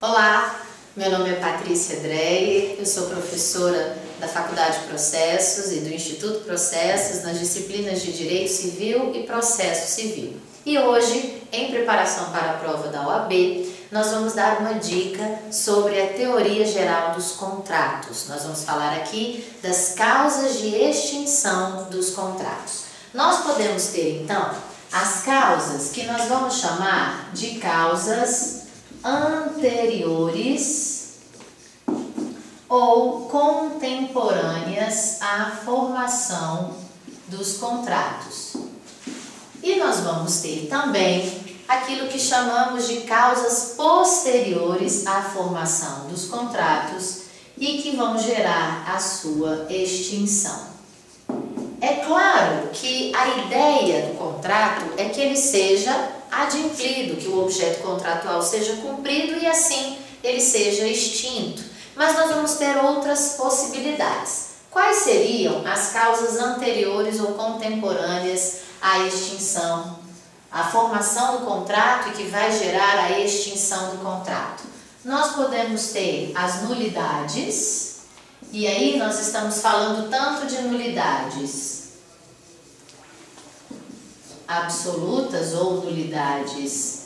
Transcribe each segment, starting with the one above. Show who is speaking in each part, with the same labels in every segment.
Speaker 1: Olá, meu nome é Patrícia Dreyer, eu sou professora da Faculdade de Processos e do Instituto Processos nas disciplinas de Direito Civil e Processo Civil. E hoje, em preparação para a prova da OAB, nós vamos dar uma dica sobre a teoria geral dos contratos. Nós vamos falar aqui das causas de extinção dos contratos. Nós podemos ter, então, as causas que nós vamos chamar de causas anteriores ou contemporâneas à formação dos contratos. E nós vamos ter também aquilo que chamamos de causas posteriores à formação dos contratos e que vão gerar a sua extinção. É claro que a ideia do contrato é que ele seja adimplido, que o objeto contratual seja cumprido e assim ele seja extinto. Mas nós vamos ter outras possibilidades. Quais seriam as causas anteriores ou contemporâneas à extinção, à formação do contrato e que vai gerar a extinção do contrato? Nós podemos ter as nulidades, e aí nós estamos falando tanto de nulidades absolutas ou nulidades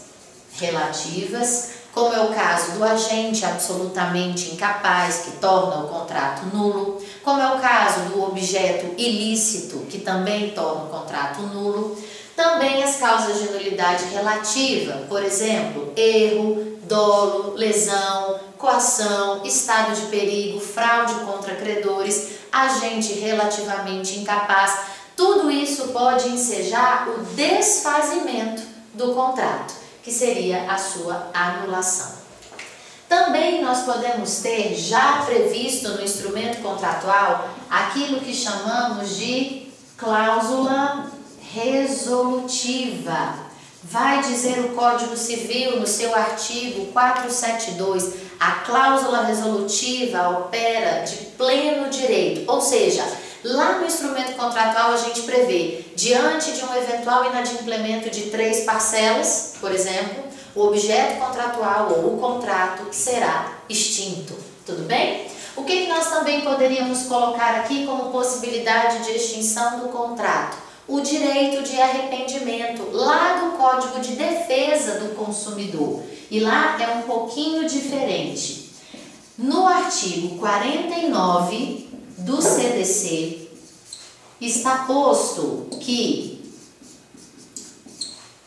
Speaker 1: relativas, como é o caso do agente absolutamente incapaz, que torna o contrato nulo, como é o caso do objeto ilícito, que também torna o contrato nulo. Também as causas de nulidade relativa, por exemplo, erro, dolo, lesão, coação, estado de perigo, fraude contra credores, agente relativamente incapaz. Tudo isso pode ensejar o desfazimento do contrato, que seria a sua anulação. Também nós podemos ter já previsto no instrumento contratual aquilo que chamamos de cláusula resolutiva. Vai dizer o Código Civil no seu artigo 472, a cláusula resolutiva opera de pleno direito, ou seja, lá no instrumento contratual a gente prevê, diante de um eventual inadimplemento de 3 parcelas, por exemplo, o objeto contratual ou o contrato será extinto. Tudo bem? O que nós também poderíamos colocar aqui como possibilidade de extinção do contrato? O direito de arrependimento, lá do Código de Defesa do Consumidor. E lá é um pouquinho diferente. No artigo 49 do CDC está posto que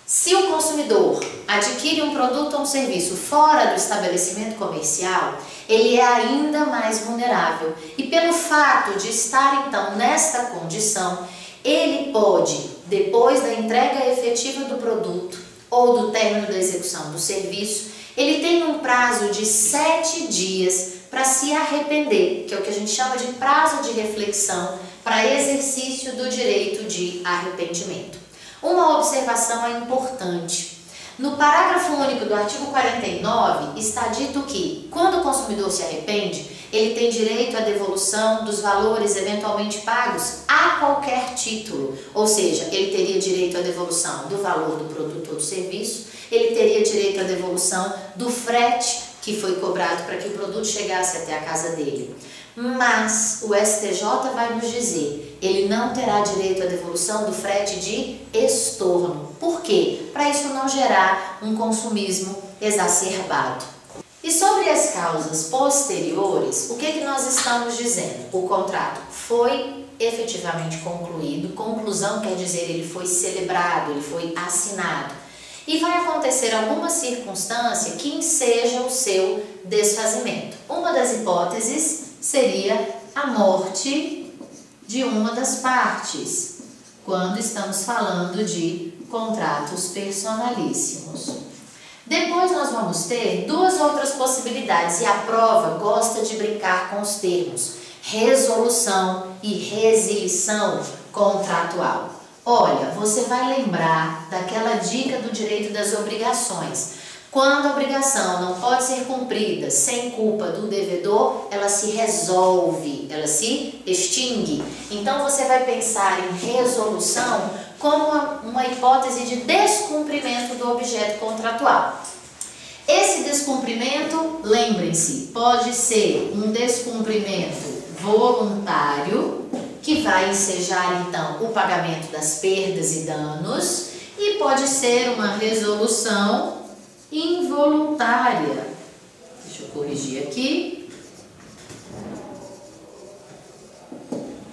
Speaker 1: se o consumidor adquire um produto ou um serviço fora do estabelecimento comercial, ele é ainda mais vulnerável. E pelo fato de estar então nesta condição, ele pode, depois da entrega efetiva do produto ou do término da execução do serviço, ele tem um prazo de 7 dias para se arrepender, que é o que a gente chama de prazo de reflexão para exercício do direito de arrependimento. Uma observação é importante. No parágrafo único do artigo 49 está dito que, quando o consumidor se arrepende, ele tem direito à devolução dos valores eventualmente pagos a qualquer título, ou seja, ele teria direito à devolução do valor do produto ou do serviço, ele teria direito à devolução do frete que foi cobrado para que o produto chegasse até a casa dele. Mas o STJ vai nos dizer, ele não terá direito à devolução do frete de estorno. Por quê? Para isso não gerar um consumismo exacerbado. E sobre as causas posteriores, o que nós estamos dizendo? O contrato foi efetivamente concluído, conclusão quer dizer ele foi celebrado, ele foi assinado. E vai acontecer alguma circunstância que enseja o seu desfazimento. Uma das hipóteses seria a morte de uma das partes, quando estamos falando de contratos personalíssimos. Depois nós vamos ter 2 outras possibilidades, e a prova gosta de brincar com os termos resolução e resilição contratual. Olha, você vai lembrar daquela dica do direito das obrigações. Quando a obrigação não pode ser cumprida sem culpa do devedor, ela se resolve, ela se extingue. Então você vai pensar em resolução como uma hipótese de descumprimento do objeto contratual. Esse descumprimento, lembrem-se, pode ser um descumprimento voluntário, que vai ensejar então o pagamento das perdas e danos, e pode ser uma resolução involuntária. Deixa eu corrigir aqui.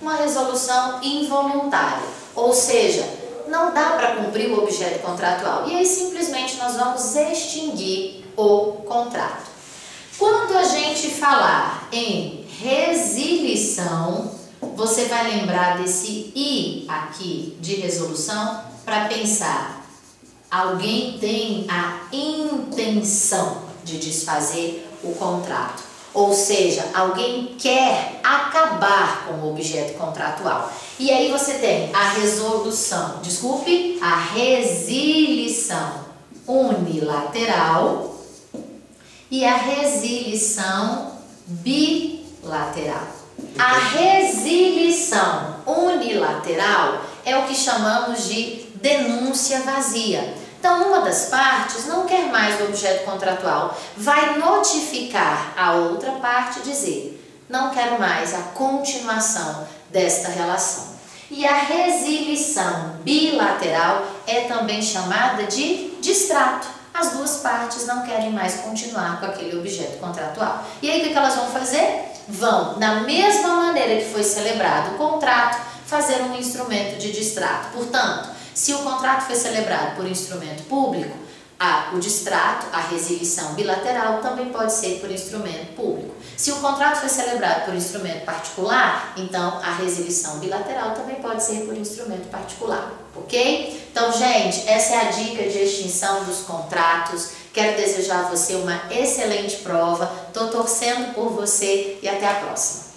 Speaker 1: Uma resolução involuntária, ou seja, não dá para cumprir o objeto contratual e aí simplesmente nós vamos extinguir o contrato. Quando a gente falar em resilição, você vai lembrar desse I aqui de resolução para pensar. Alguém tem a intenção de desfazer o contrato, ou seja, alguém quer acabar com o objeto contratual. E aí você tem a resolução, a resilição unilateral e a resilição bilateral. A resilição unilateral é o que chamamos de denúncia vazia. Então, uma das partes não quer mais o objeto contratual, vai notificar a outra parte e dizer: não quero mais a continuação desta relação. E a resilição bilateral é também chamada de distrato. As duas partes não querem mais continuar com aquele objeto contratual. E aí o que elas vão fazer? Vão, da mesma maneira que foi celebrado o contrato, fazer um instrumento de distrato. Portanto, se o contrato foi celebrado por instrumento público, o distrato, a resilição bilateral, também pode ser por instrumento público. Se o contrato foi celebrado por instrumento particular, então a resilição bilateral também pode ser por instrumento particular, ok? Então, gente, essa é a dica de extinção dos contratos. Quero desejar a você uma excelente prova. Estou torcendo por você e até a próxima.